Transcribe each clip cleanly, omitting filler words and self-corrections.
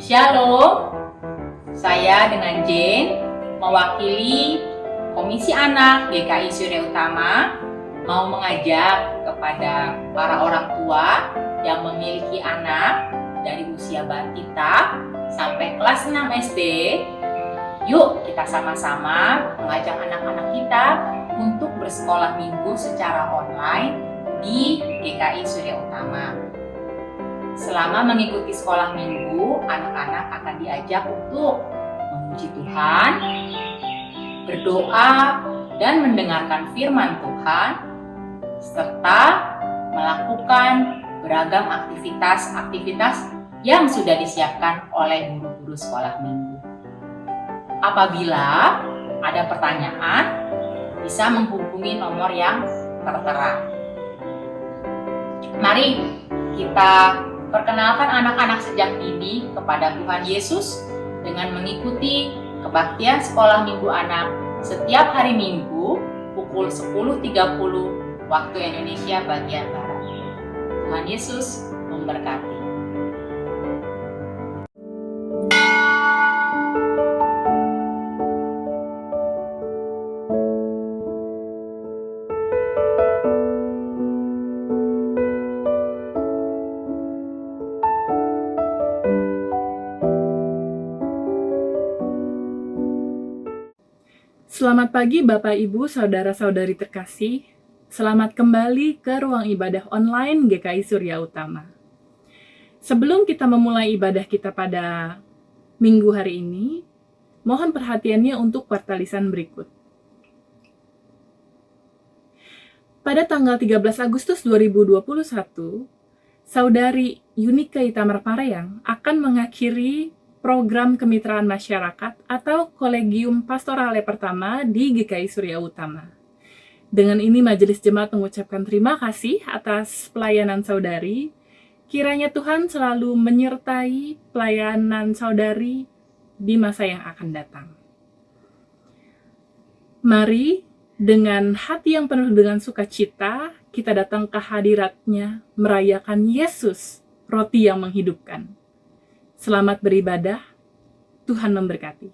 Shalom, saya dengan Jane mewakili Komisi Anak GKI Surya Utama mau mengajak kepada para orang tua yang memiliki anak dari usia balita sampai kelas 6 SD. Yuk kita sama-sama mengajak anak-anak kita untuk bersekolah minggu secara online di GKI Surya Utama. Selama mengikuti sekolah minggu, anak-anak akan diajak untuk memuji Tuhan, berdoa, dan mendengarkan firman Tuhan, serta melakukan beragam aktivitas-aktivitas yang sudah disiapkan oleh guru-guru sekolah minggu. Apabila ada pertanyaan, bisa menghubungi nomor yang tertera. Mari kita perkenalkan anak-anak sejak dini kepada Tuhan Yesus dengan mengikuti kebaktian sekolah minggu anak setiap hari Minggu pukul 10.30 waktu Indonesia bagian Barat. Tuhan Yesus memberkati. Selamat pagi Bapak Ibu, Saudara-saudari terkasih. Selamat kembali ke ruang ibadah online GKI Surya Utama. Sebelum kita memulai ibadah kita pada minggu hari ini, mohon perhatiannya untuk kwartalisan berikut. Pada tanggal 13 Agustus 2021, Saudari Yunika Itamar Pareyang akan mengakhiri program kemitraan masyarakat atau Kolegium Pastorale pertama di GKI Surya Utama. Dengan ini Majelis Jemaat mengucapkan terima kasih atas pelayanan saudari. Kiranya Tuhan selalu menyertai pelayanan saudari di masa yang akan datang. Mari dengan hati yang penuh dengan sukacita kita datang ke hadirat-Nya merayakan Yesus, roti yang menghidupkan. Selamat beribadah, Tuhan memberkati.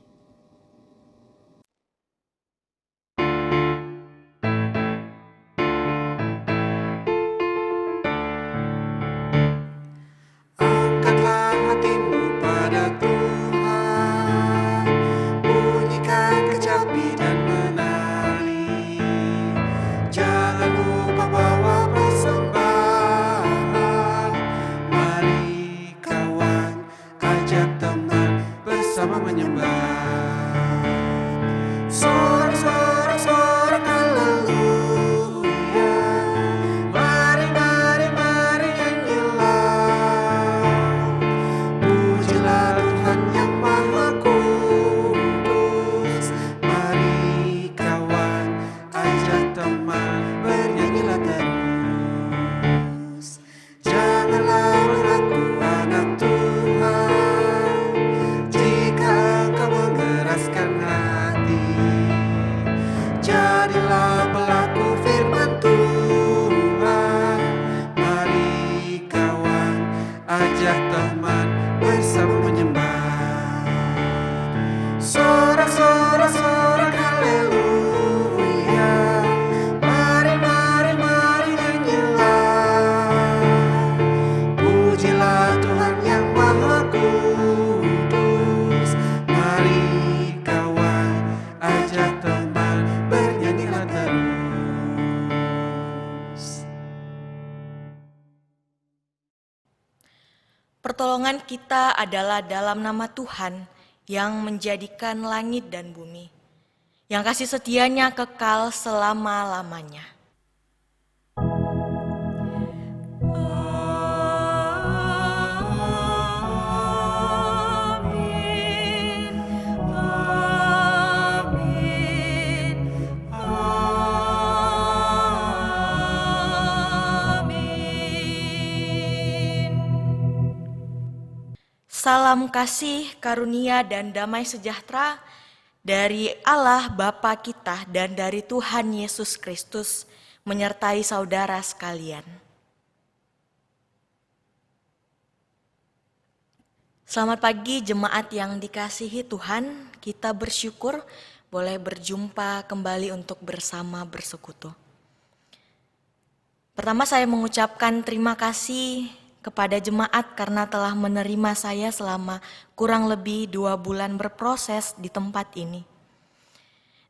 Angkatlah hatimu pada Tuhan, bunyikan kecapi dan menari. Jangan lupa bawa persembahan. Mari kawan, ajak teman bersama menyembah. Sorak-sorak haleluya. Mari nyanyilah. Pujilah Tuhan yang Maha Kudus. Mari kawan, ajak teman, bernyanyilah terus. Janganlah ragu anak Tuhan, jika engkau mengeraskan hati. Jadilah pelaku firman Tuhan. Mari kawan, ajak teman bersama menyembah. Sorak-sorak haleluya. Mari nyanyilah. Pujilah Tuhan yang Maha Kudus. Mari kawan, ajak teman, bernyanyilah terus. Pertolongan kita adalah dalam nama Tuhan yang menjadikan langit dan bumi, yang kasih setianya kekal selama-lamanya. Amin, amin, amin. Salam kasih, karunia, dan damai sejahtera dari Allah Bapa kita dan dari Tuhan Yesus Kristus menyertai saudara sekalian. Selamat pagi jemaat yang dikasihi Tuhan, kita bersyukur boleh berjumpa kembali untuk bersama bersekutu. Pertama saya mengucapkan terima kasih kepada jemaat karena telah menerima saya selama kurang lebih 2 bulan berproses di tempat ini.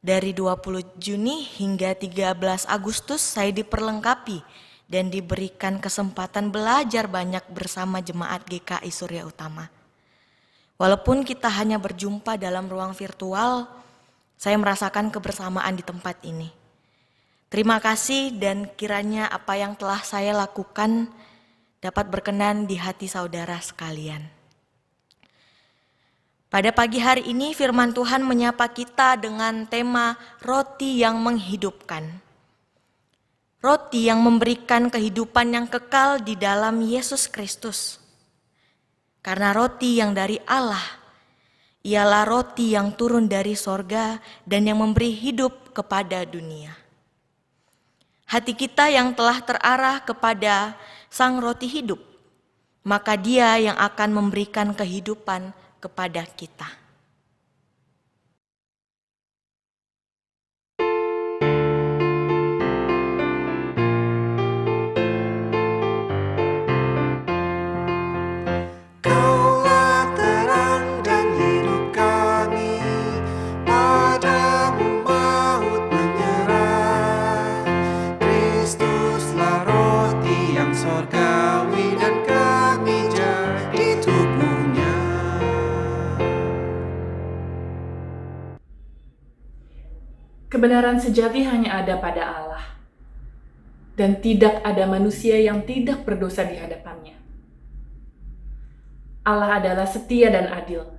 Dari 20 Juni hingga 13 Agustus saya diperlengkapi dan diberikan kesempatan belajar banyak bersama jemaat GKI Surya Utama. Walaupun kita hanya berjumpa dalam ruang virtual, saya merasakan kebersamaan di tempat ini. Terima kasih dan kiranya apa yang telah saya lakukan dapat berkenan di hati saudara sekalian. Pada pagi hari ini firman Tuhan menyapa kita dengan tema roti yang menghidupkan. Roti yang memberikan kehidupan yang kekal di dalam Yesus Kristus. Karena roti yang dari Allah ialah roti yang turun dari sorga dan yang memberi hidup kepada dunia. Hati kita yang telah terarah kepada Sang Roti Hidup, maka Dia yang akan memberikan kehidupan kepada kita. Kaulah terang dan hidup kami, padamu maut menyerah. Kristuslah roti yang sorgawi dan kami jadi tubuhnya. Kebenaran sejati hanya ada pada Allah, dan tidak ada manusia yang tidak berdosa di hadapannya. Allah adalah setia dan adil.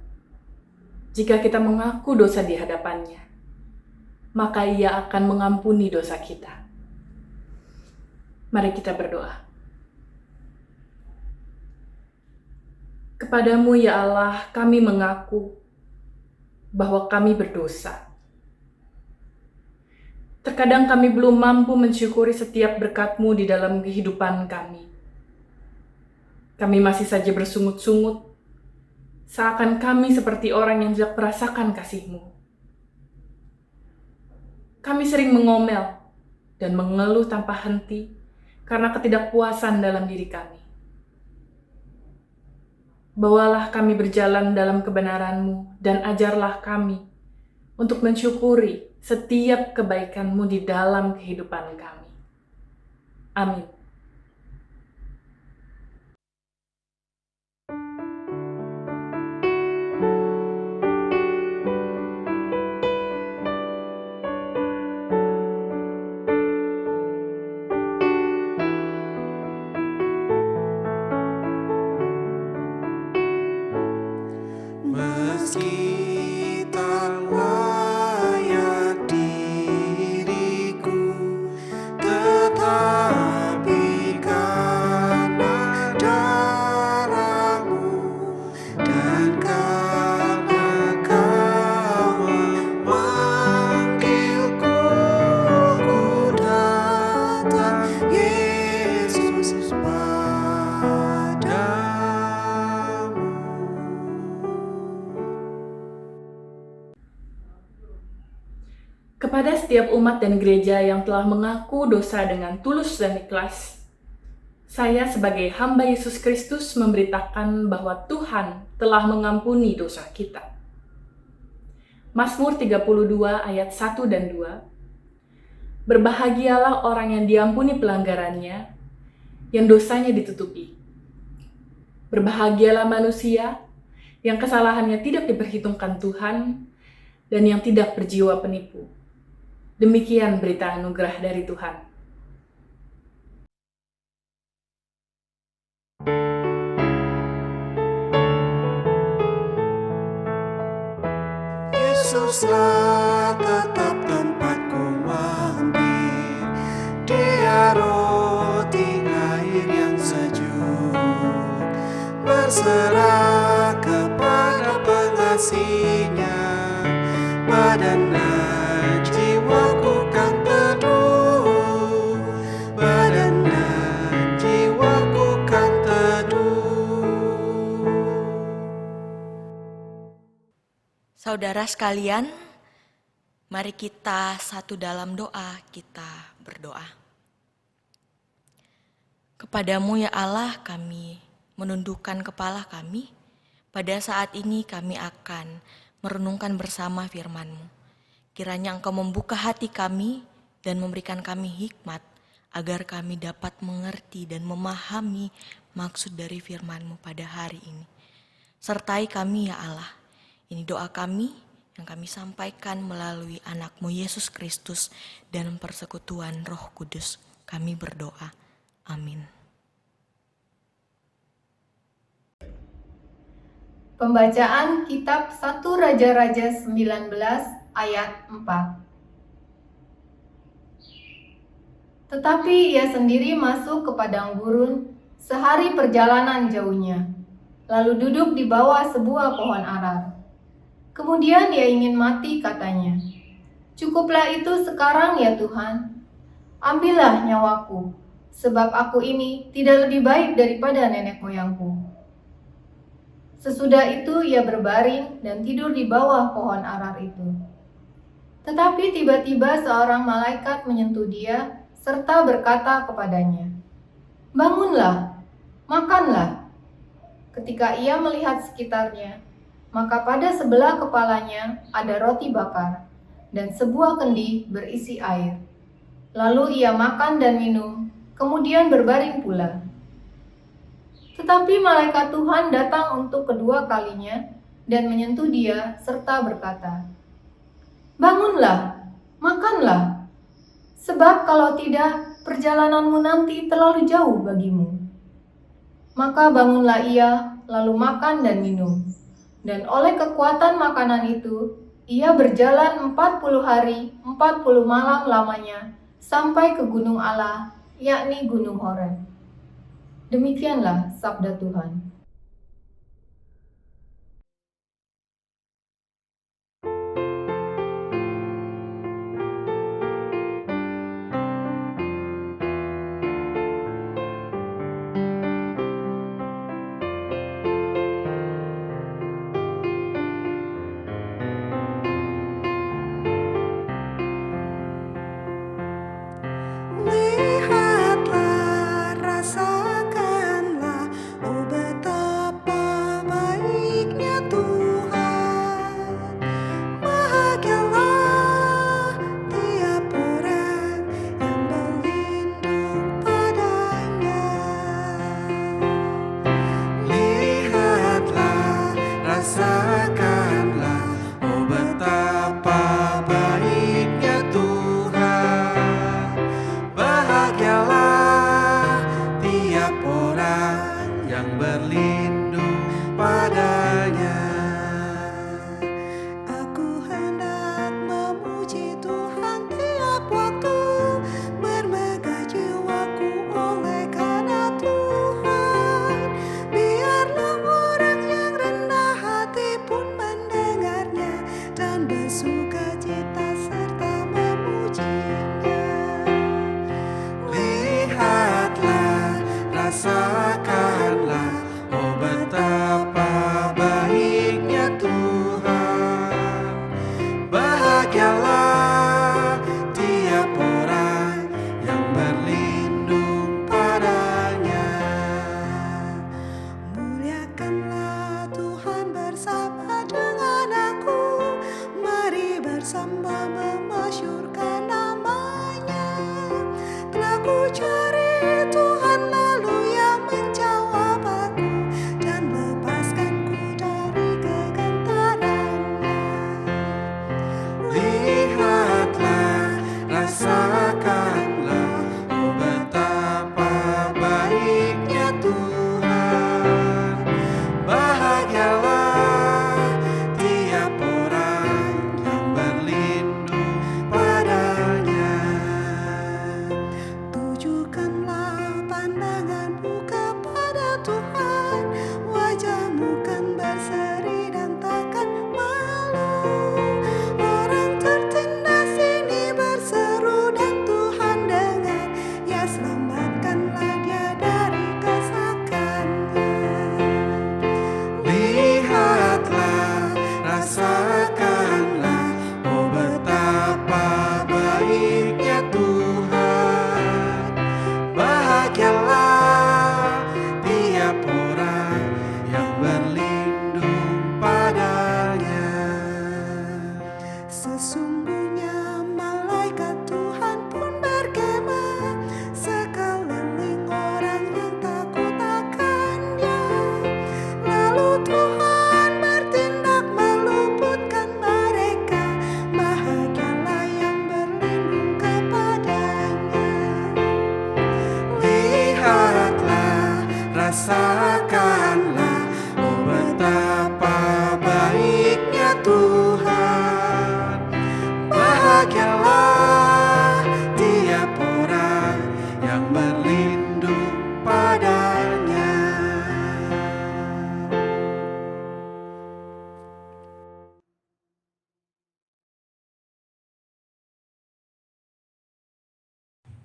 Jika kita mengaku dosa di hadapannya, maka Ia akan mengampuni dosa kita. Mari kita berdoa. Kepadamu ya Allah, kami mengaku bahwa kami berdosa. Terkadang kami belum mampu mensyukuri setiap berkat-Mu di dalam kehidupan kami. Kami masih saja bersungut-sungut, seakan kami seperti orang yang tidak merasakan kasih-Mu. Kami sering mengomel dan mengeluh tanpa henti karena ketidakpuasan dalam diri kami. Bawalah kami berjalan dalam kebenaran-Mu dan ajarlah kami untuk mensyukuri setiap kebaikan-Mu di dalam kehidupan kami. Amin. Meski tak layak diriku, tetapi karena darah-Mu dan karena Kau memanggilku, ku datang Yesus padamu. Kepada setiap umat dan gereja yang telah mengaku dosa dengan tulus dan ikhlas, saya sebagai hamba Yesus Kristus memberitakan bahwa Tuhan telah mengampuni dosa kita. Mazmur 32 ayat 1 dan 2. Berbahagialah orang yang diampuni pelanggarannya, yang dosanya ditutupi. Berbahagialah manusia yang kesalahannya tidak diperhitungkan Tuhan dan yang tidak berjiwa penipu. Demikian berita anugerah dari Tuhan. Yesuslah tetap tempatku mampir, Dia roti air yang sejuk, berserah kepada pengasihnya, badan dan jiwaku kan teduh, badan dan jiwaku kan teduh. Saudara sekalian, mari kita satu dalam doa, kita berdoa. Kepadamu ya Allah, kami menundukkan kepala kami. Pada saat ini kami akan merenungkan bersama firman-Mu. Kiranya Engkau membuka hati kami dan memberikan kami hikmat, agar kami dapat mengerti dan memahami maksud dari firman-Mu pada hari ini. Sertai kami ya Allah. Ini doa kami yang kami sampaikan melalui anak-Mu Yesus Kristus dan persekutuan Roh Kudus. Kami berdoa. Amin. Pembacaan Kitab 1 Raja-Raja 19 ayat 4. Tetapi ia sendiri masuk ke padang gurun sehari perjalanan jauhnya, lalu duduk di bawah sebuah pohon arar. Kemudian ia ingin mati, katanya, "Cukuplah itu sekarang ya Tuhan, ambillah nyawaku, sebab aku ini tidak lebih baik daripada nenek moyangku." Sesudah itu ia berbaring dan tidur di bawah pohon arar itu. Tetapi tiba-tiba seorang malaikat menyentuh dia serta berkata kepadanya, "Bangunlah, makanlah." Ketika ia melihat sekitarnya, maka pada sebelah kepalanya ada roti bakar dan sebuah kendi berisi air. Lalu ia makan dan minum, kemudian berbaring pula. Tetapi malaikat Tuhan datang untuk kedua kalinya dan menyentuh dia serta berkata, "Bangunlah, makanlah, sebab kalau tidak, perjalananmu nanti terlalu jauh bagimu." Maka bangunlah ia, lalu makan dan minum. Dan oleh kekuatan makanan itu, ia berjalan 40 hari, 40 malam lamanya, sampai ke gunung Allah, yakni Gunung Horeb. Demikianlah sabda Tuhan. Lihatlah, rasakanlah, oh betapa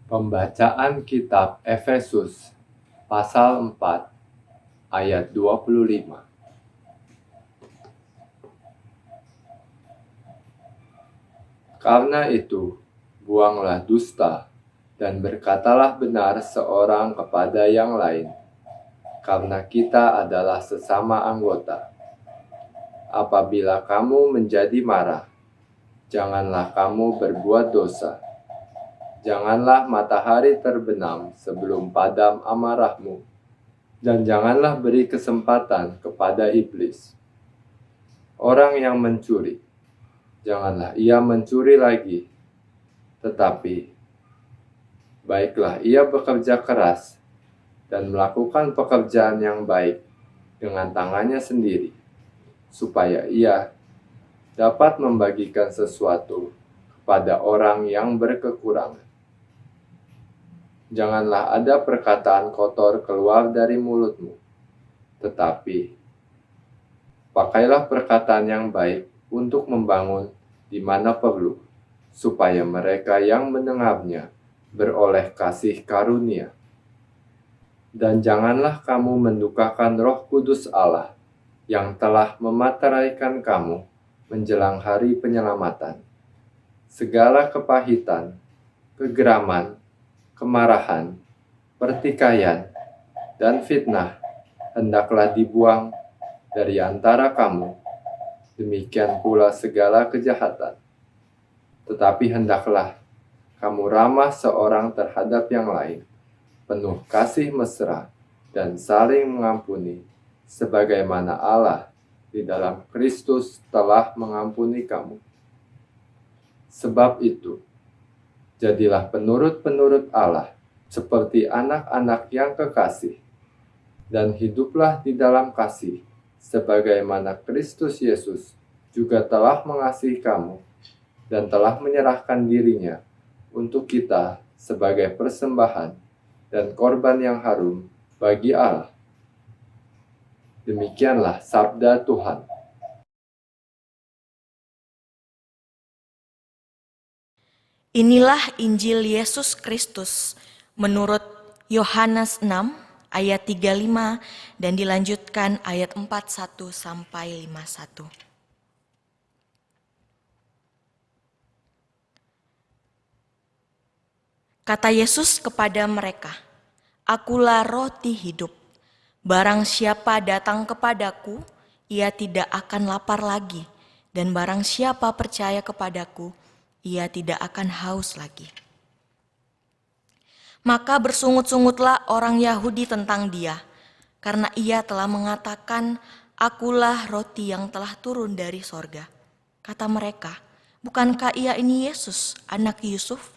Pembacaan kitab Efesus pasal 4 ayat 25. Karena itu, buanglah dusta dan berkatalah benar seorang kepada yang lain, karena kita adalah sesama anggota. Apabila kamu menjadi marah, janganlah kamu berbuat dosa. Janganlah matahari terbenam sebelum padam amarahmu, dan janganlah beri kesempatan kepada iblis. Orang yang mencuri, janganlah ia mencuri lagi, tetapi baiklah ia bekerja keras dan melakukan pekerjaan yang baik dengan tangannya sendiri, supaya ia dapat membagikan sesuatu kepada orang yang berkekurangan. Janganlah ada perkataan kotor keluar dari mulutmu, tetapi pakailah perkataan yang baik untuk membangun di mana perlu, supaya mereka yang mendengarnya beroleh kasih karunia. Dan janganlah kamu mendukakan Roh Kudus Allah yang telah memateraikan kamu menjelang hari penyelamatan. Segala kepahitan, kegeraman, kemarahan, pertikaian, dan fitnah hendaklah dibuang dari antara kamu. Demikian pula segala kejahatan. Tetapi hendaklah kamu ramah seorang terhadap yang lain, penuh kasih mesra dan saling mengampuni, sebagaimana Allah di dalam Kristus telah mengampuni kamu. Sebab itu, jadilah penurut-penurut Allah, seperti anak-anak yang kekasih, dan hiduplah di dalam kasih, sebagaimana Kristus Yesus juga telah mengasihi kamu, dan telah menyerahkan dirinya untuk kita sebagai persembahan dan korban yang harum bagi Allah. Demikianlah sabda Tuhan. Inilah Injil Yesus Kristus menurut Yohanes 6 ayat 35 dan dilanjutkan ayat 41 sampai 51. Kata Yesus kepada mereka, "Akulah roti hidup. Barang siapa datang kepadaku, ia tidak akan lapar lagi, dan barang siapa percaya kepadaku, ia tidak akan haus lagi." Maka bersungut-sungutlah orang Yahudi tentang dia, karena ia telah mengatakan, "Akulah roti yang telah turun dari sorga." Kata mereka, "Bukankah ia ini Yesus, anak Yusuf,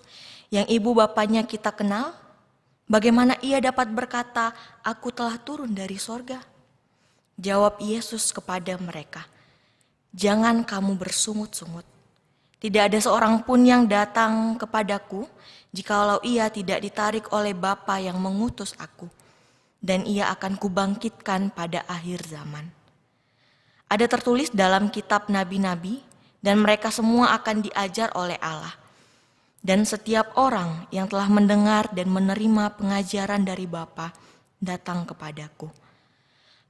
yang ibu bapanya kita kenal? Bagaimana ia dapat berkata, 'Aku telah turun dari sorga'?" Jawab Yesus kepada mereka, "Jangan kamu bersungut-sungut. Tidak ada seorang pun yang datang kepadaku, jikalau ia tidak ditarik oleh Bapa yang mengutus aku, dan ia akan kubangkitkan pada akhir zaman. Ada tertulis dalam kitab nabi-nabi, dan mereka semua akan diajar oleh Allah. Dan setiap orang yang telah mendengar dan menerima pengajaran dari Bapa datang kepadaku.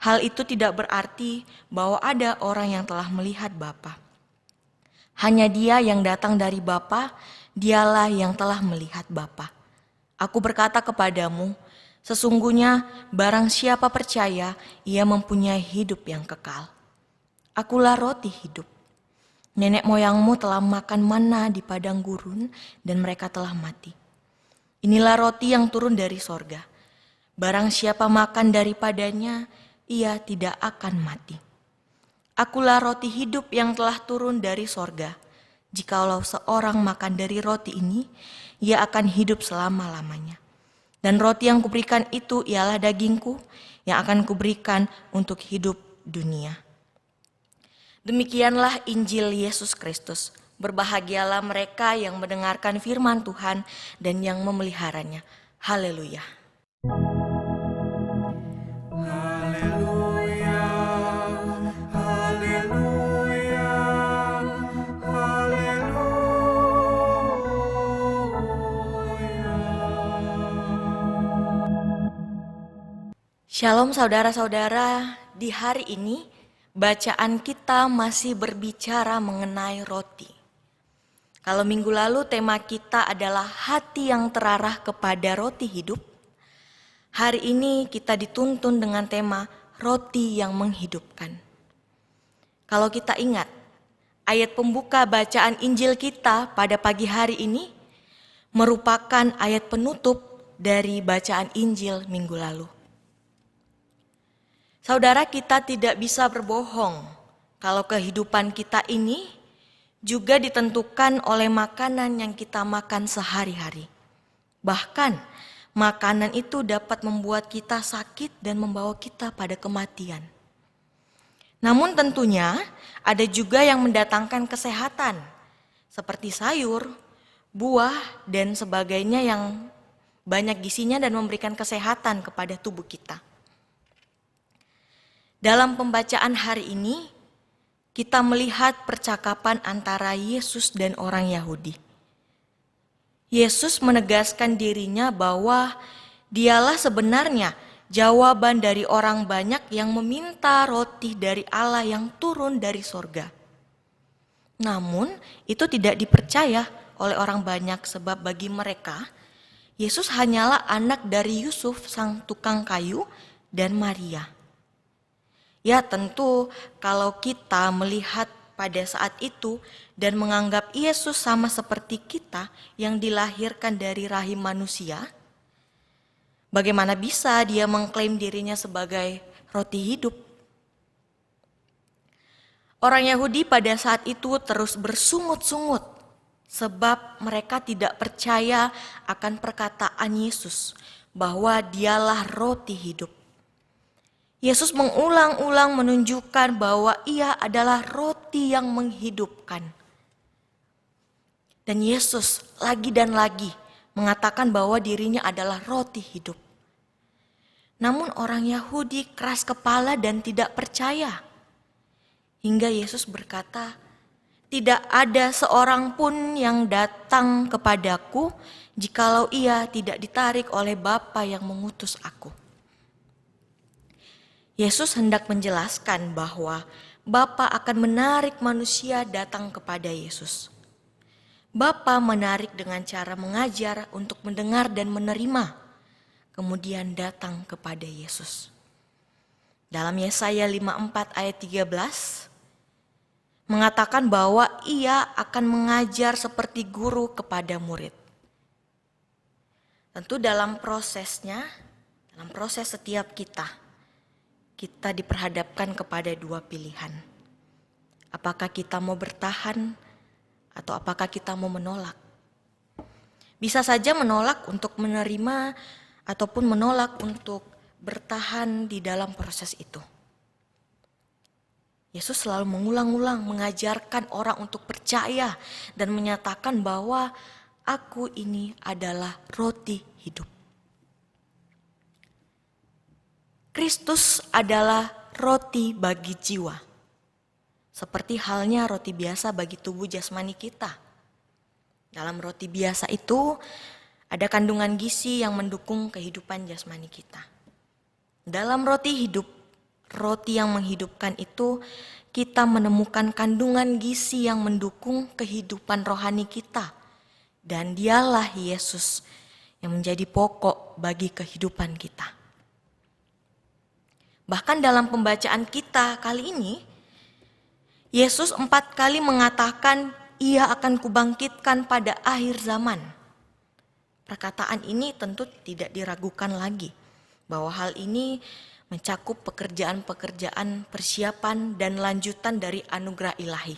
Hal itu tidak berarti bahwa ada orang yang telah melihat Bapa. Hanya dia yang datang dari Bapa, dialah yang telah melihat Bapa. Aku berkata kepadamu, sesungguhnya barang siapa percaya, ia mempunyai hidup yang kekal. Akulah roti hidup. Nenek moyangmu telah makan mana di padang gurun, dan mereka telah mati. Inilah roti yang turun dari sorga. Barang siapa makan daripadanya, ia tidak akan mati. Akulah roti hidup yang telah turun dari sorga. Jikalau seorang makan dari roti ini, ia akan hidup selama-lamanya. Dan roti yang kuberikan itu ialah dagingku yang akan kuberikan untuk hidup dunia." Demikianlah Injil Yesus Kristus. Berbahagialah mereka yang mendengarkan firman Tuhan dan yang memeliharanya. Haleluya. Haleluya, haleluya, haleluya. Shalom saudara-saudara, di hari ini bacaan kita masih berbicara mengenai roti. Kalau minggu lalu tema kita adalah hati yang terarah kepada roti hidup, hari ini kita dituntun dengan tema roti yang menghidupkan. Kalau kita ingat, ayat pembuka bacaan Injil kita pada pagi hari ini merupakan ayat penutup dari bacaan Injil minggu lalu. Saudara, kita tidak bisa berbohong kalau kehidupan kita ini juga ditentukan oleh makanan yang kita makan sehari-hari. Bahkan, makanan itu dapat membuat kita sakit dan membawa kita pada kematian. Namun tentunya ada juga yang mendatangkan kesehatan, seperti sayur, buah, dan sebagainya yang banyak gizinya dan memberikan kesehatan kepada tubuh kita. Dalam pembacaan hari ini, kita melihat percakapan antara Yesus dan orang Yahudi. Yesus menegaskan dirinya bahwa dialah sebenarnya jawaban dari orang banyak yang meminta roti dari Allah yang turun dari sorga. Namun, itu tidak dipercaya oleh orang banyak sebab bagi mereka, Yesus hanyalah anak dari Yusuf sang tukang kayu dan Maria. Ya tentu kalau kita melihat pada saat itu dan menganggap Yesus sama seperti kita yang dilahirkan dari rahim manusia, bagaimana bisa dia mengklaim dirinya sebagai roti hidup? Orang Yahudi pada saat itu terus bersungut-sungut sebab mereka tidak percaya akan perkataan Yesus bahwa dialah roti hidup. Yesus mengulang-ulang menunjukkan bahwa ia adalah roti yang menghidupkan. Dan Yesus lagi dan lagi mengatakan bahwa dirinya adalah roti hidup. Namun orang Yahudi keras kepala dan tidak percaya. Hingga Yesus berkata, "Tidak ada seorang pun yang datang kepadaku jikalau ia tidak ditarik oleh Bapa yang mengutus aku." Yesus hendak menjelaskan bahwa Bapa akan menarik manusia datang kepada Yesus. Bapa menarik dengan cara mengajar untuk mendengar dan menerima, kemudian datang kepada Yesus. Dalam Yesaya 54 ayat 13, mengatakan bahwa ia akan mengajar seperti guru kepada murid. Tentu dalam prosesnya, dalam proses setiap kita diperhadapkan kepada dua pilihan. Apakah kita mau bertahan atau apakah kita mau menolak? Bisa saja menolak untuk menerima ataupun menolak untuk bertahan di dalam proses itu. Yesus selalu mengulang-ulang mengajarkan orang untuk percaya dan menyatakan bahwa aku ini adalah roti hidup. Kristus adalah roti bagi jiwa. Seperti halnya roti biasa bagi tubuh jasmani kita. Dalam roti biasa itu ada kandungan gizi yang mendukung kehidupan jasmani kita. Dalam roti hidup, roti yang menghidupkan itu, kita menemukan kandungan gizi yang mendukung kehidupan rohani kita. Dan dialah Yesus yang menjadi pokok bagi kehidupan kita. Bahkan dalam pembacaan kita kali ini, Yesus 4 kali mengatakan ia akan kubangkitkan pada akhir zaman. Perkataan ini tentu tidak diragukan lagi bahwa hal ini mencakup pekerjaan-pekerjaan persiapan dan lanjutan dari anugerah ilahi.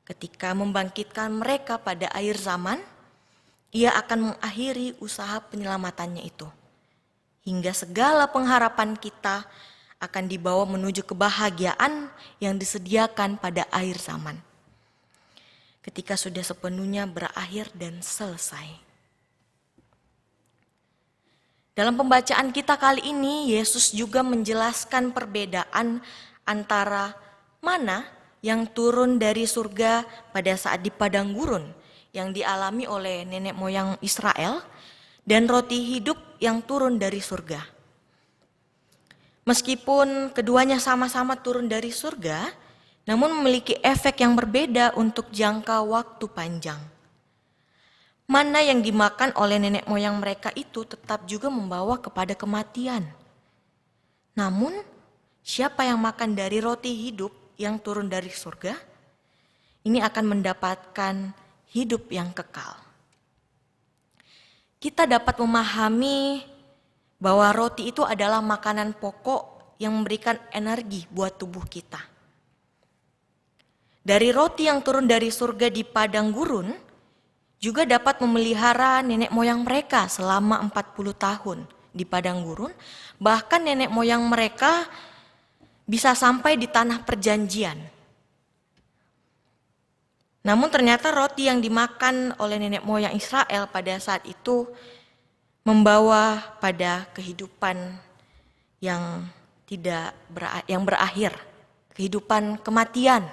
Ketika membangkitkan mereka pada akhir zaman, ia akan mengakhiri usaha penyelamatannya itu. Hingga segala pengharapan kita akan dibawa menuju kebahagiaan yang disediakan pada akhir zaman. Ketika sudah sepenuhnya berakhir dan selesai. Dalam pembacaan kita kali ini, Yesus juga menjelaskan perbedaan antara mana yang turun dari surga pada saat di padang gurun yang dialami oleh nenek moyang Israel dan roti hidup yang turun dari surga. Meskipun keduanya sama-sama turun dari surga, namun memiliki efek yang berbeda untuk jangka waktu panjang. Mana yang dimakan oleh nenek moyang mereka itu tetap juga membawa kepada kematian. Namun, siapa yang makan dari roti hidup yang turun dari surga, ini akan mendapatkan hidup yang kekal. Kita dapat memahami bahwa roti itu adalah makanan pokok yang memberikan energi buat tubuh kita. Dari roti yang turun dari surga di padang gurun, juga dapat memelihara nenek moyang mereka selama 40 tahun di padang gurun. Bahkan nenek moyang mereka bisa sampai di tanah perjanjian. Namun ternyata roti yang dimakan oleh nenek moyang Israel pada saat itu membawa pada kehidupan yang berakhir, kehidupan kematian.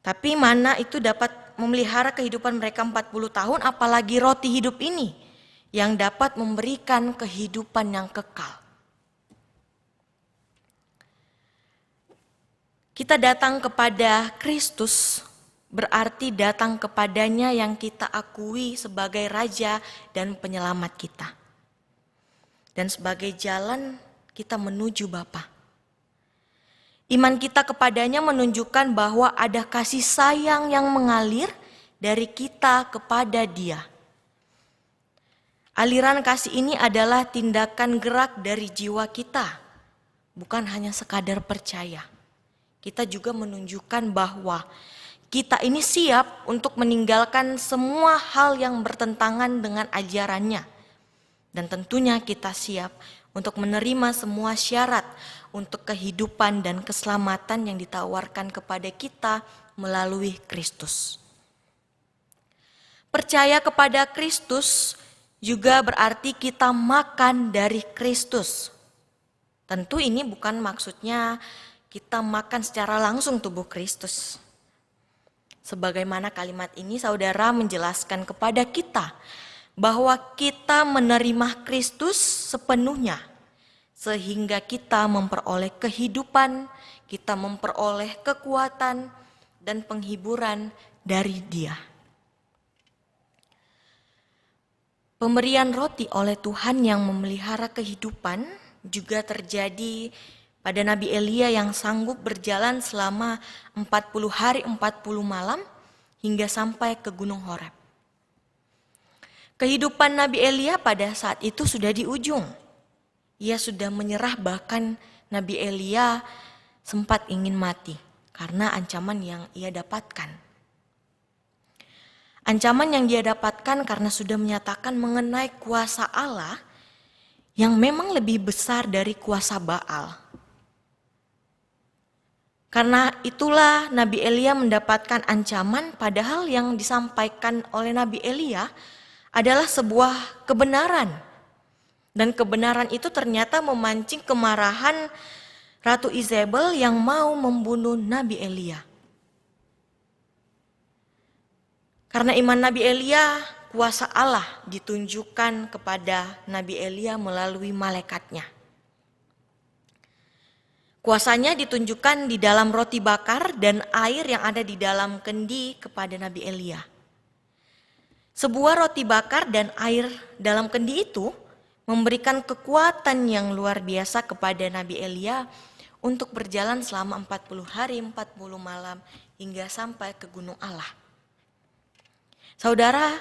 Tapi mana itu dapat memelihara kehidupan mereka 40 tahun, apalagi roti hidup ini yang dapat memberikan kehidupan yang kekal. Kita datang kepada Kristus berarti datang kepadanya yang kita akui sebagai Raja dan Penyelamat kita. Dan sebagai jalan kita menuju Bapa. Iman kita kepadanya menunjukkan bahwa ada kasih sayang yang mengalir dari kita kepada Dia. Aliran kasih ini adalah tindakan gerak dari jiwa kita, bukan hanya sekadar percaya. Kita juga menunjukkan bahwa kita ini siap untuk meninggalkan semua hal yang bertentangan dengan ajarannya. Dan tentunya kita siap untuk menerima semua syarat untuk kehidupan dan keselamatan yang ditawarkan kepada kita melalui Kristus. Percaya kepada Kristus juga berarti kita makan dari Kristus. Tentu ini bukan maksudnya kita makan secara langsung tubuh Kristus. Sebagaimana kalimat ini saudara menjelaskan kepada kita bahwa kita menerima Kristus sepenuhnya. Sehingga kita memperoleh kehidupan, kita memperoleh kekuatan dan penghiburan dari Dia. Pemberian roti oleh Tuhan yang memelihara kehidupan juga terjadi pada Nabi Elia yang sanggup berjalan selama 40 hari 40 malam hingga sampai ke Gunung Horeb. Kehidupan Nabi Elia pada saat itu sudah di ujung. Ia sudah menyerah, bahkan Nabi Elia sempat ingin mati karena ancaman yang ia dapatkan. Ancaman yang dia dapatkan karena sudah menyatakan mengenai kuasa Allah yang memang lebih besar dari kuasa Baal. Karena itulah Nabi Elia mendapatkan ancaman, padahal yang disampaikan oleh Nabi Elia adalah sebuah kebenaran. Dan kebenaran itu ternyata memancing kemarahan Ratu Izebel yang mau membunuh Nabi Elia. Karena iman Nabi Elia, kuasa Allah ditunjukkan kepada Nabi Elia melalui malaikatnya. Kuasanya ditunjukkan di dalam roti bakar dan air yang ada di dalam kendi kepada Nabi Elia. Sebuah roti bakar dan air dalam kendi itu memberikan kekuatan yang luar biasa kepada Nabi Elia untuk berjalan selama 40 hari 40 malam hingga sampai ke Gunung Allah. Saudara,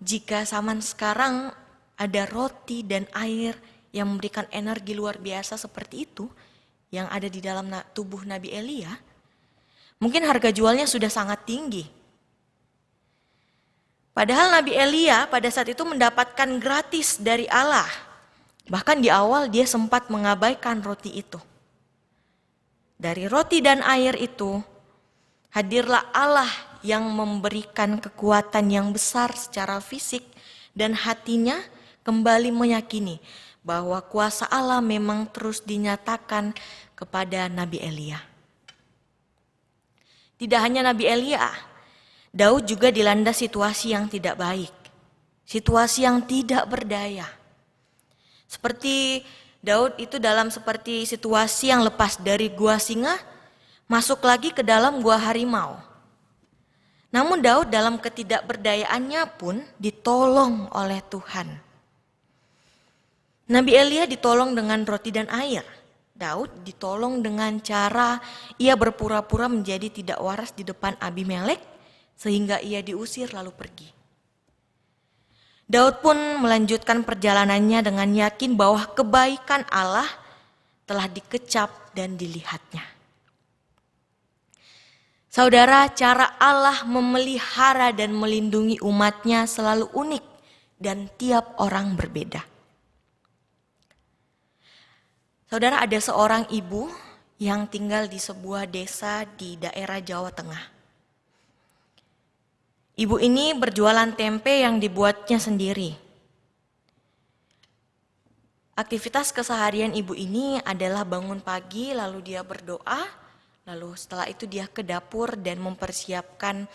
jika zaman sekarang ada roti dan air yang memberikan energi luar biasa seperti itu yang ada di dalam tubuh Nabi Elia, mungkin harga jualnya sudah sangat tinggi. Padahal Nabi Elia pada saat itu mendapatkan gratis dari Allah. Bahkan di awal dia sempat mengabaikan roti itu. Dari roti dan air itu, hadirlah Allah yang memberikan kekuatan yang besar secara fisik dan hatinya kembali meyakini bahwa kuasa Allah memang terus dinyatakan kepada Nabi Elia. Tidak hanya Nabi Elia, Daud juga dilanda situasi yang tidak baik, situasi yang tidak berdaya. Seperti Daud itu dalam seperti situasi yang lepas dari gua singa, masuk lagi ke dalam gua harimau. Namun Daud dalam ketidakberdayaannya pun ditolong oleh Tuhan. Nabi Elia ditolong dengan roti dan air. Daud ditolong dengan cara ia berpura-pura menjadi tidak waras di depan Abimelek sehingga ia diusir lalu pergi. Daud pun melanjutkan perjalanannya dengan yakin bahwa kebaikan Allah telah dikecap dan dilihatnya. Saudara, cara Allah memelihara dan melindungi umatnya selalu unik dan tiap orang berbeda. Saudara, ada seorang ibu yang tinggal di sebuah desa di daerah Jawa Tengah. Ibu ini berjualan tempe yang dibuatnya sendiri. Aktivitas keseharian ibu ini adalah bangun pagi lalu dia berdoa, lalu setelah itu dia ke dapur dan mempersiapkan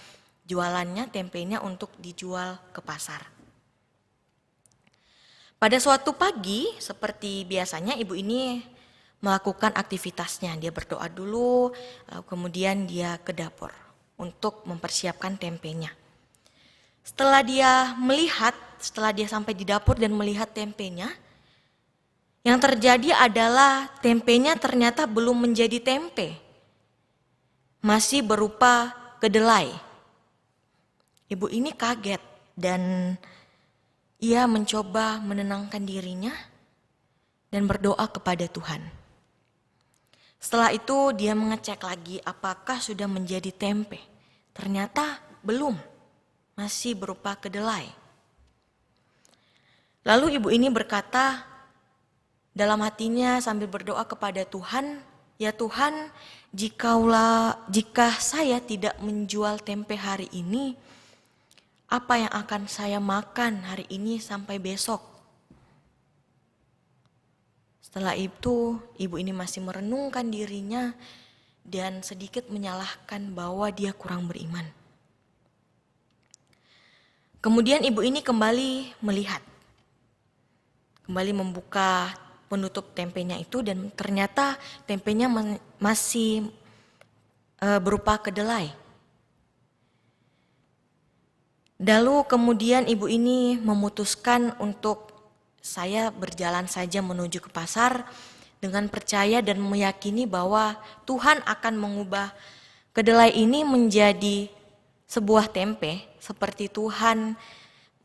jualannya, tempenya untuk dijual ke pasar. Pada suatu pagi, seperti biasanya ibu ini melakukan aktivitasnya. Dia berdoa dulu, kemudian dia ke dapur untuk mempersiapkan tempenya. Setelah dia sampai di dapur dan melihat tempenya, yang terjadi adalah tempenya ternyata belum menjadi tempe. Masih berupa kedelai. Ibu ini kaget dan ia mencoba menenangkan dirinya dan berdoa kepada Tuhan. Setelah itu dia mengecek lagi apakah sudah menjadi tempe. Ternyata belum, masih berupa kedelai. Lalu ibu ini berkata dalam hatinya sambil berdoa kepada Tuhan, "Ya Tuhan, jika saya tidak menjual tempe hari ini, apa yang akan saya makan hari ini sampai besok?" Setelah itu, ibu ini masih merenungkan dirinya dan sedikit menyalahkan bahwa dia kurang beriman. Kemudian ibu ini kembali melihat, kembali membuka penutup tempenya itu dan ternyata tempenya masih berupa kedelai. Lalu kemudian ibu ini memutuskan untuk saya berjalan saja menuju ke pasar dengan percaya dan meyakini bahwa Tuhan akan mengubah kedelai ini menjadi sebuah tempe seperti Tuhan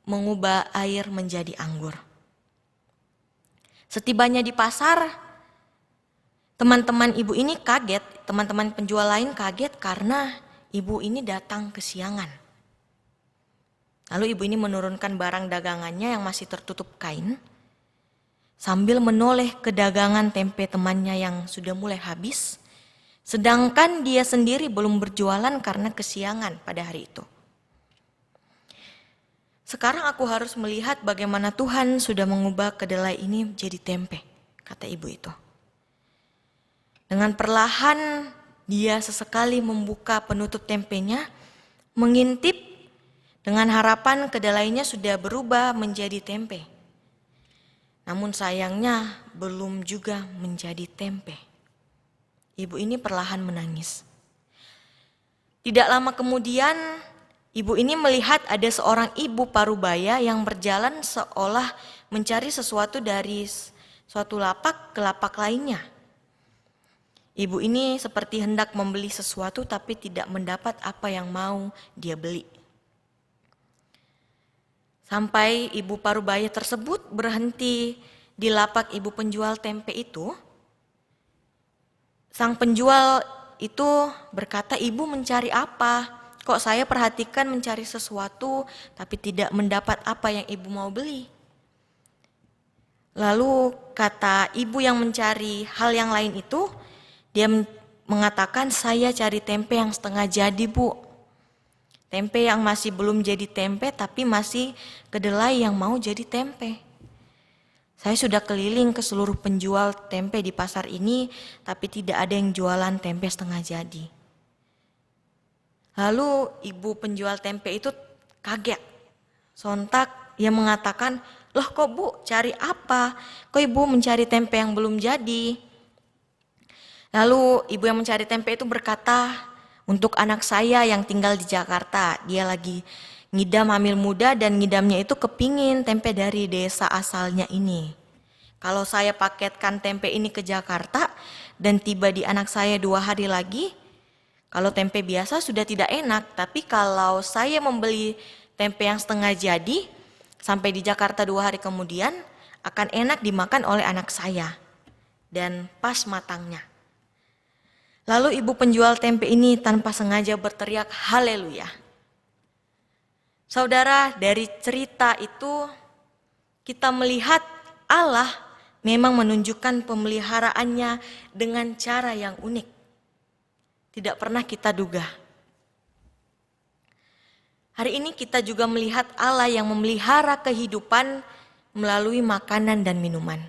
mengubah air menjadi anggur. Setibanya di pasar, teman-teman ibu ini kaget, teman-teman penjual lain kaget karena ibu ini datang kesiangan. Lalu ibu ini menurunkan barang dagangannya yang masih tertutup kain, sambil menoleh ke dagangan tempe temannya yang sudah mulai habis, sedangkan dia sendiri belum berjualan karena kesiangan pada hari itu. Sekarang aku harus melihat bagaimana Tuhan sudah mengubah kedelai ini menjadi tempe, kata ibu itu. Dengan perlahan dia sesekali membuka penutup tempenya, mengintip dengan harapan kedelainya sudah berubah menjadi tempe. Namun sayangnya belum juga menjadi tempe. Ibu ini perlahan menangis. Tidak lama kemudian, ibu ini melihat ada seorang ibu parubaya yang berjalan seolah mencari sesuatu dari suatu lapak ke lapak lainnya. Ibu ini seperti hendak membeli sesuatu tapi tidak mendapat apa yang mau dia beli. Sampai ibu parubaya tersebut berhenti di lapak ibu penjual tempe itu. Sang penjual itu berkata, "Ibu mencari apa? Kok saya perhatikan mencari sesuatu tapi tidak mendapat apa yang ibu mau beli?" Lalu kata ibu yang mencari hal yang lain itu, dia mengatakan, "Saya cari tempe yang setengah jadi, Bu. Tempe yang masih belum jadi tempe tapi masih kedelai yang mau jadi tempe. Saya sudah keliling ke seluruh penjual tempe di pasar ini tapi tidak ada yang jualan tempe setengah jadi." Lalu ibu penjual tempe itu kaget. Sontak ia mengatakan, "Loh kok Bu, cari apa? Kok Ibu mencari tempe yang belum jadi?" Lalu ibu yang mencari tempe itu berkata, "Untuk anak saya yang tinggal di Jakarta, dia lagi ngidam hamil muda dan ngidamnya itu kepingin tempe dari desa asalnya ini. Kalau saya paketkan tempe ini ke Jakarta dan tiba di anak saya 2 hari lagi, kalau tempe biasa sudah tidak enak, tapi kalau saya membeli tempe yang setengah jadi, sampai di Jakarta 2 hari kemudian, akan enak dimakan oleh anak saya dan pas matangnya." Lalu ibu penjual tempe ini tanpa sengaja berteriak, "Haleluya." Saudara, dari cerita itu kita melihat Allah memang menunjukkan pemeliharaannya dengan cara yang unik. Tidak pernah kita duga. Hari ini kita juga melihat Allah yang memelihara kehidupan melalui makanan dan minuman.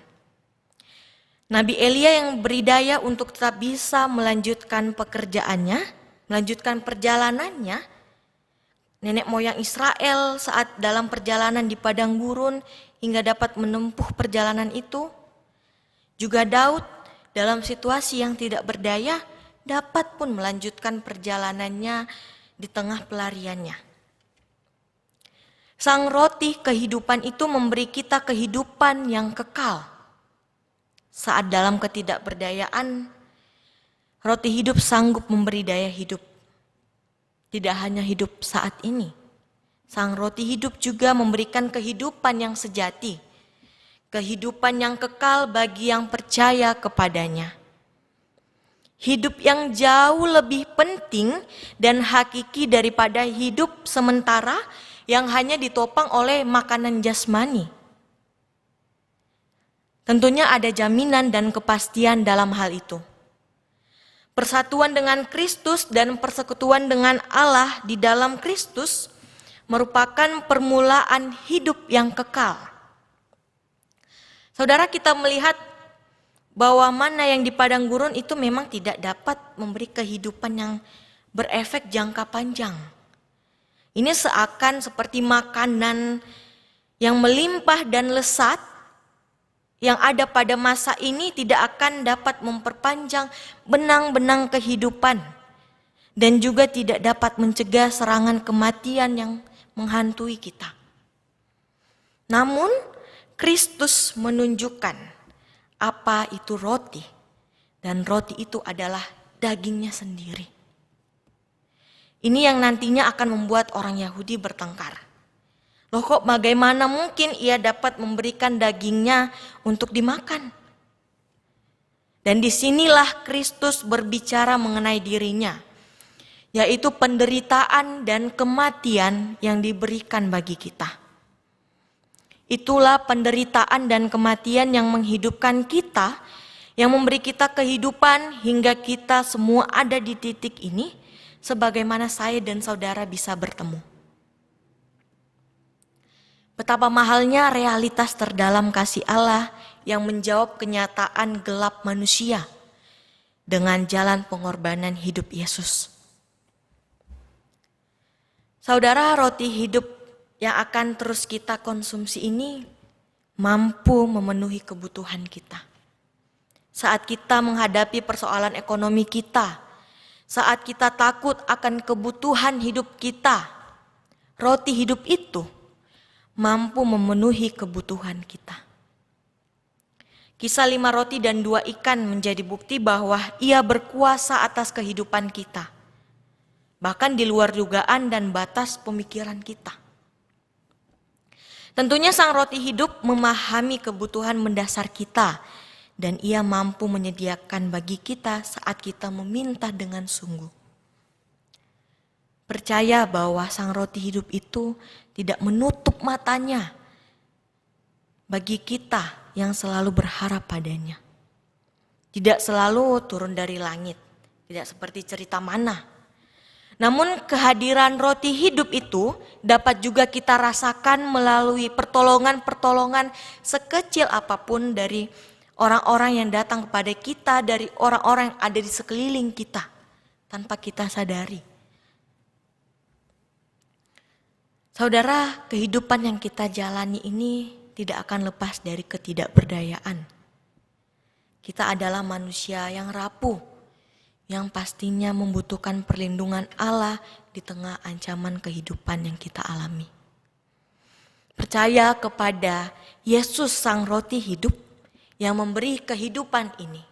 Nabi Elia yang berdaya untuk tetap bisa melanjutkan pekerjaannya, melanjutkan perjalanannya. Nenek moyang Israel saat dalam perjalanan di padang gurun hingga dapat menempuh perjalanan itu. Juga Daud dalam situasi yang tidak berdaya dapat pun melanjutkan perjalanannya di tengah pelariannya. Sang roti kehidupan itu memberi kita kehidupan yang kekal. Saat dalam ketidakberdayaan, roti hidup sanggup memberi daya hidup. Tidak hanya hidup saat ini, sang roti hidup juga memberikan kehidupan yang sejati. Kehidupan yang kekal bagi yang percaya kepadanya. Hidup yang jauh lebih penting dan hakiki daripada hidup sementara yang hanya ditopang oleh makanan jasmani. Tentunya ada jaminan dan kepastian dalam hal itu. Persatuan dengan Kristus dan persekutuan dengan Allah di dalam Kristus merupakan permulaan hidup yang kekal. Saudara, kita melihat bahwa mana yang di padang gurun itu memang tidak dapat memberi kehidupan yang berefek jangka panjang. Ini seakan seperti makanan yang melimpah dan lesat yang ada pada masa ini tidak akan dapat memperpanjang benang-benang kehidupan dan juga tidak dapat mencegah serangan kematian yang menghantui kita. Namun Kristus menunjukkan apa itu roti, dan roti itu adalah dagingnya sendiri. Ini yang nantinya akan membuat orang Yahudi bertengkar. Loh kok bagaimana mungkin ia dapat memberikan dagingnya untuk dimakan? Dan disinilah Kristus berbicara mengenai dirinya, yaitu penderitaan dan kematian yang diberikan bagi kita. Itulah penderitaan dan kematian yang menghidupkan kita, yang memberi kita kehidupan hingga kita semua ada di titik ini, sebagaimana saya dan saudara bisa bertemu. Betapa mahalnya realitas terdalam kasih Allah yang menjawab kenyataan gelap manusia dengan jalan pengorbanan hidup Yesus. Saudara, roti hidup yang akan terus kita konsumsi ini mampu memenuhi kebutuhan kita. Saat kita menghadapi persoalan ekonomi kita, saat kita takut akan kebutuhan hidup kita, roti hidup itu mampu memenuhi kebutuhan kita. Kisah 5 roti dan 2 ikan menjadi bukti bahwa ia berkuasa atas kehidupan kita, bahkan di luar dugaan dan batas pemikiran kita. Tentunya sang roti hidup memahami kebutuhan mendasar kita dan ia mampu menyediakan bagi kita saat kita meminta dengan sungguh. Percaya bahwa sang roti hidup itu tidak menutup matanya bagi kita yang selalu berharap padanya. Tidak selalu turun dari langit, tidak seperti cerita mana. Namun kehadiran roti hidup itu dapat juga kita rasakan melalui pertolongan-pertolongan sekecil apapun dari orang-orang yang datang kepada kita, dari orang-orang yang ada di sekeliling kita tanpa kita sadari. Saudara, kehidupan yang kita jalani ini tidak akan lepas dari ketidakberdayaan. Kita adalah manusia yang rapuh, yang pastinya membutuhkan perlindungan Allah di tengah ancaman kehidupan yang kita alami. Percaya kepada Yesus Sang Roti Hidup yang memberi kehidupan ini.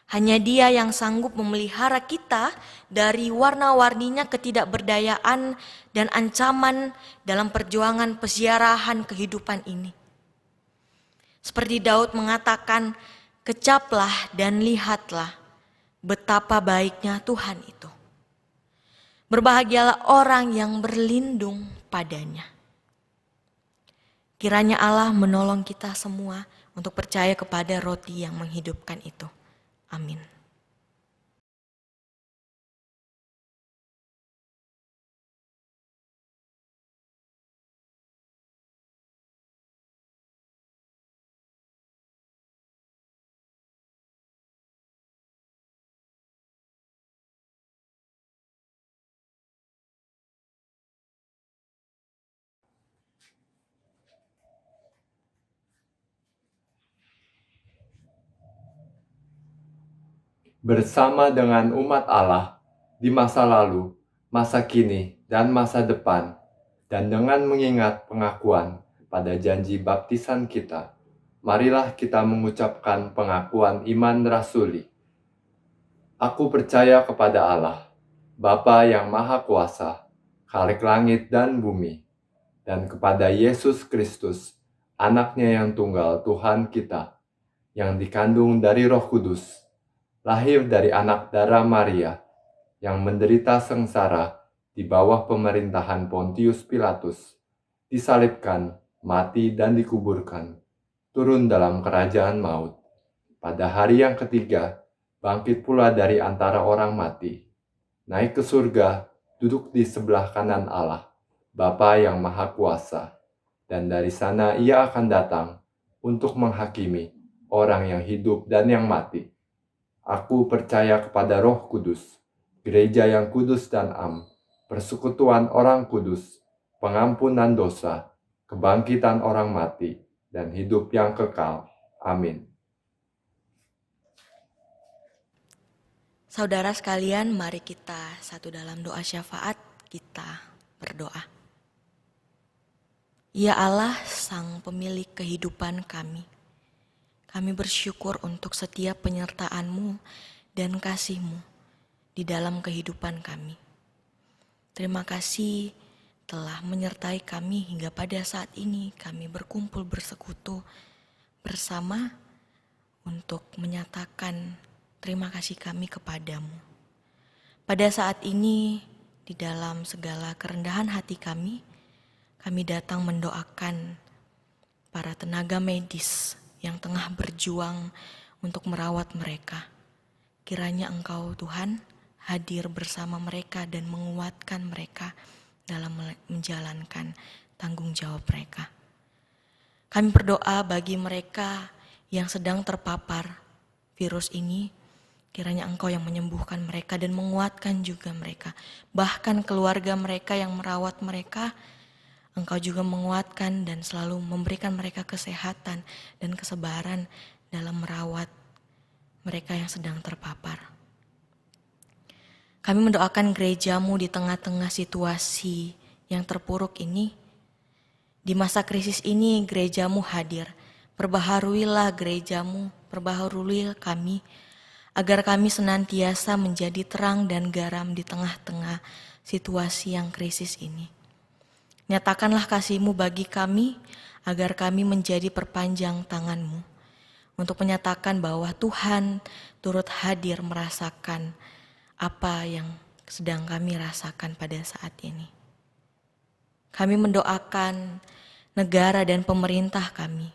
Hanya Dia yang sanggup memelihara kita dari warna-warninya ketidakberdayaan dan ancaman dalam perjuangan peziarahan kehidupan ini. Seperti Daud mengatakan, "Kecaplah dan lihatlah betapa baiknya Tuhan itu. Berbahagialah orang yang berlindung padanya." Kiranya Allah menolong kita semua untuk percaya kepada roti yang menghidupkan itu. Amin. Bersama dengan umat Allah di masa lalu, masa kini, dan masa depan, dan dengan mengingat pengakuan pada janji baptisan kita, marilah kita mengucapkan pengakuan iman rasuli. Aku percaya kepada Allah, Bapa yang Maha Kuasa, Khalik langit dan bumi, dan kepada Yesus Kristus, Anak-Nya yang tunggal Tuhan kita, yang dikandung dari Roh Kudus, lahir dari anak darah Maria, yang menderita sengsara di bawah pemerintahan Pontius Pilatus, disalibkan, mati dan dikuburkan, turun dalam kerajaan maut. Pada hari yang ketiga, bangkit pula dari antara orang mati, naik ke surga, duduk di sebelah kanan Allah, Bapa yang Maha Kuasa, dan dari sana Ia akan datang untuk menghakimi orang yang hidup dan yang mati. Aku percaya kepada Roh Kudus, gereja yang kudus dan am, persekutuan orang kudus, pengampunan dosa, kebangkitan orang mati, dan hidup yang kekal. Amin. Saudara sekalian, mari kita satu dalam doa syafaat, kita berdoa. Ya Allah, Sang Pemilik kehidupan kami. Kami bersyukur untuk setiap penyertaan-Mu dan kasih-Mu di dalam kehidupan kami. Terima kasih telah menyertai kami hingga pada saat ini kami berkumpul bersekutu bersama untuk menyatakan terima kasih kami kepadamu. Pada saat ini, di dalam segala kerendahan hati kami datang mendoakan para tenaga medis yang tengah berjuang untuk merawat mereka. Kiranya Engkau Tuhan hadir bersama mereka dan menguatkan mereka dalam menjalankan tanggung jawab mereka. Kami berdoa bagi mereka yang sedang terpapar virus ini, kiranya Engkau yang menyembuhkan mereka dan menguatkan juga mereka. Bahkan keluarga mereka yang merawat mereka, Engkau juga menguatkan dan selalu memberikan mereka kesehatan dan kesabaran dalam merawat mereka yang sedang terpapar. Kami mendoakan gereja-Mu di tengah-tengah situasi yang terpuruk ini. Di masa krisis ini gereja-Mu hadir. Perbaharuilah gereja-Mu, perbaharui kami, agar kami senantiasa menjadi terang dan garam di tengah-tengah situasi yang krisis ini. Nyatakanlah kasih-Mu bagi kami, agar kami menjadi perpanjang tangan-Mu, untuk menyatakan bahwa Tuhan turut hadir merasakan apa yang sedang kami rasakan pada saat ini. Kami mendoakan negara dan pemerintah kami.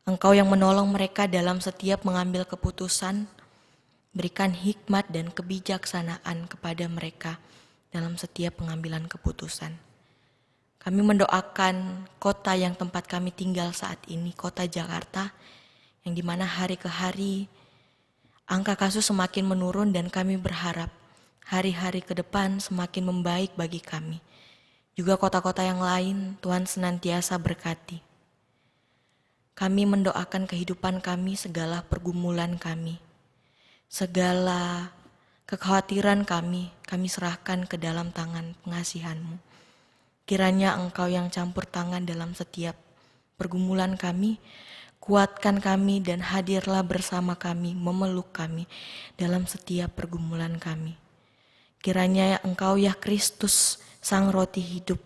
Engkau yang menolong mereka dalam setiap mengambil keputusan, berikan hikmat dan kebijaksanaan kepada mereka dalam setiap pengambilan keputusan. Kami mendoakan kota yang tempat kami tinggal saat ini, kota Jakarta, yang dimana hari ke hari angka kasus semakin menurun dan kami berharap hari-hari ke depan semakin membaik bagi kami. Juga kota-kota yang lain, Tuhan senantiasa berkati. Kami mendoakan kehidupan kami, segala pergumulan kami, segala kekhawatiran kami serahkan ke dalam tangan pengasihan-Mu. Kiranya Engkau yang campur tangan dalam setiap pergumulan kami, kuatkan kami dan hadirlah bersama kami, memeluk kami dalam setiap pergumulan kami. Kiranya Engkau ya Kristus, Sang Roti Hidup,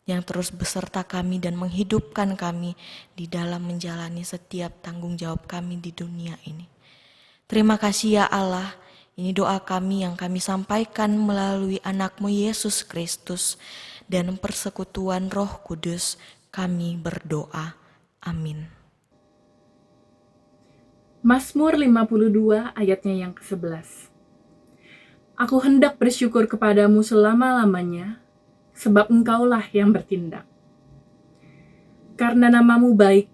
yang terus beserta kami dan menghidupkan kami di dalam menjalani setiap tanggung jawab kami di dunia ini. Terima kasih ya Allah, ini doa kami yang kami sampaikan melalui anak-Mu Yesus Kristus dan persekutuan Roh Kudus, kami berdoa. Amin. Mazmur 52 ayatnya yang ke-11. Aku hendak bersyukur kepadamu selama-lamanya, sebab Engkaulah yang bertindak. Karena nama-Mu baik,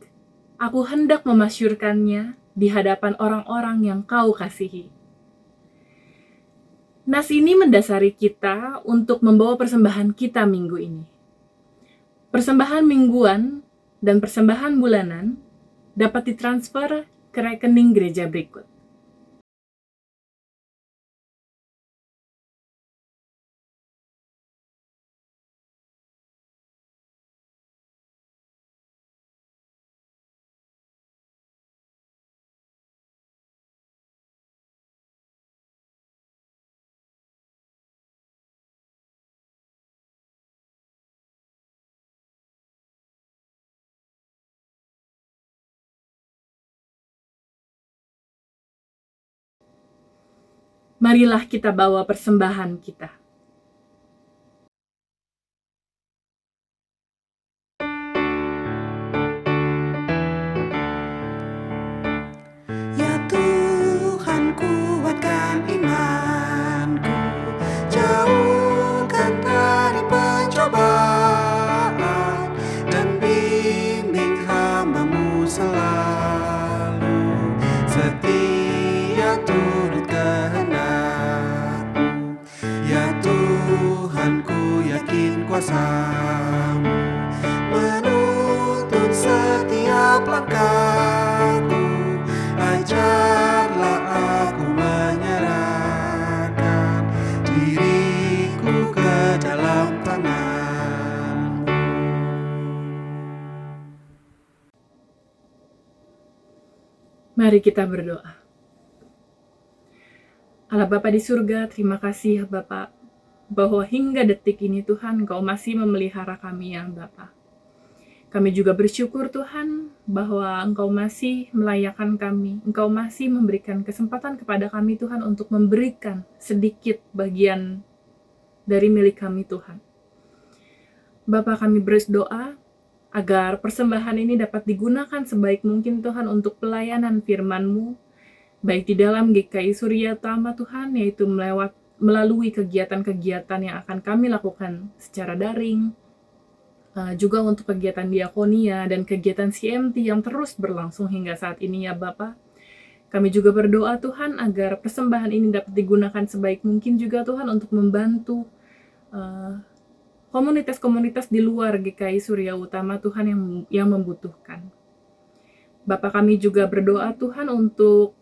aku hendak memasyurkannya di hadapan orang-orang yang Kau kasihi. Nas ini mendasari kita untuk membawa persembahan kita minggu ini. Persembahan mingguan dan persembahan bulanan dapat ditransfer ke rekening gereja berikut. Marilah kita bawa persembahan kita. Ya Tuhan, kuatkan imanku, jauhkan dari pencobaan, dan bimbing hamba-Mu selalu setia turut kehendak-Mu. Ya Tuhan, ku yakin kuasa-Mu menuntun setiap langkahku. Ajarlah aku menyerahkan diriku ke dalam tangan-Mu. Mari kita berdoa. Allah Bapa di surga, terima kasih ya Bapa, bahwa hingga detik ini Tuhan, Engkau masih memelihara kami ya Bapa. Kami juga bersyukur Tuhan, bahwa Engkau masih melayakkan kami, Engkau masih memberikan kesempatan kepada kami Tuhan untuk memberikan sedikit bagian dari milik kami Tuhan. Bapa, kami berdoa agar persembahan ini dapat digunakan sebaik mungkin Tuhan untuk pelayanan firman-Mu, baik di dalam GKI Surya Utama Tuhan, yaitu melalui kegiatan-kegiatan yang akan kami lakukan secara daring, juga untuk kegiatan diakonia dan kegiatan CMT yang terus berlangsung hingga saat ini ya Bapa. Kami juga berdoa Tuhan agar persembahan ini dapat digunakan sebaik mungkin juga Tuhan untuk membantu komunitas-komunitas di luar GKI Surya Utama Tuhan yang membutuhkan. Bapa, kami juga berdoa Tuhan untuk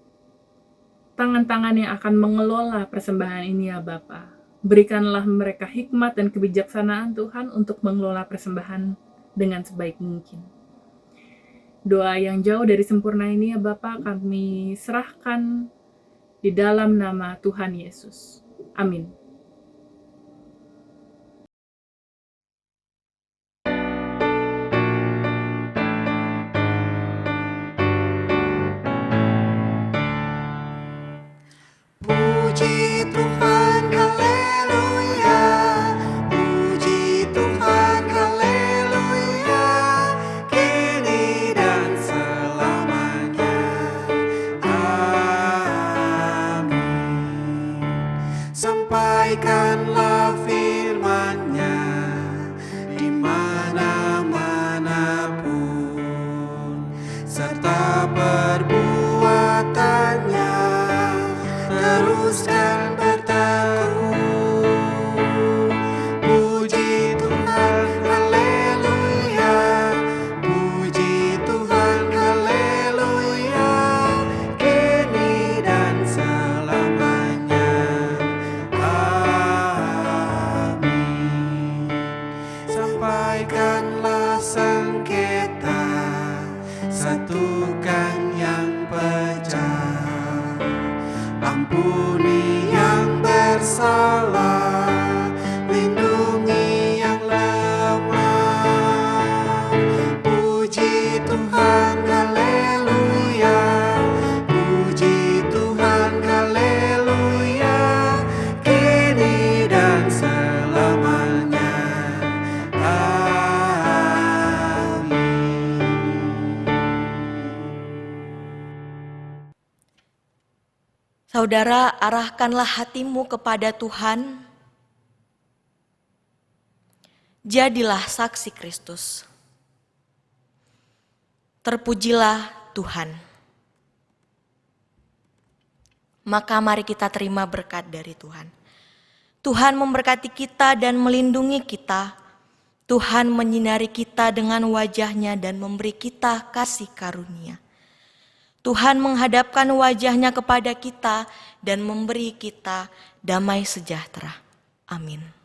tangan-tangan yang akan mengelola persembahan ini ya Bapa. Berikanlah mereka hikmat dan kebijaksanaan Tuhan untuk mengelola persembahan dengan sebaik mungkin. Doa yang jauh dari sempurna ini ya Bapa, kami serahkan di dalam nama Tuhan Yesus. Amin. Puji Tuhan, haleluya. Puji Tuhan, haleluya. Kini dan selamanya. Amin. Sampaikanlah firman-Nya di mana-mana pun, serta perbuatannya teruskan berteguh. Puji Tuhan, haleluya. Puji Tuhan, haleluya. Ampuni yang bersalah, lindungi yang lemah. Puji Tuhan, haleluya. Puji Tuhan, haleluya. Kini dan selamanya. Amin. Saudara, arahkanlah hatimu kepada Tuhan. Jadilah saksi Kristus. Terpujilah Tuhan. Maka mari kita terima berkat dari Tuhan. Tuhan memberkati kita dan melindungi kita. Tuhan menyinari kita dengan wajah-Nya dan memberi kita kasih karunia. Tuhan menghadapkan wajah-Nya kepada kita dan memberi kita damai sejahtera. Amin.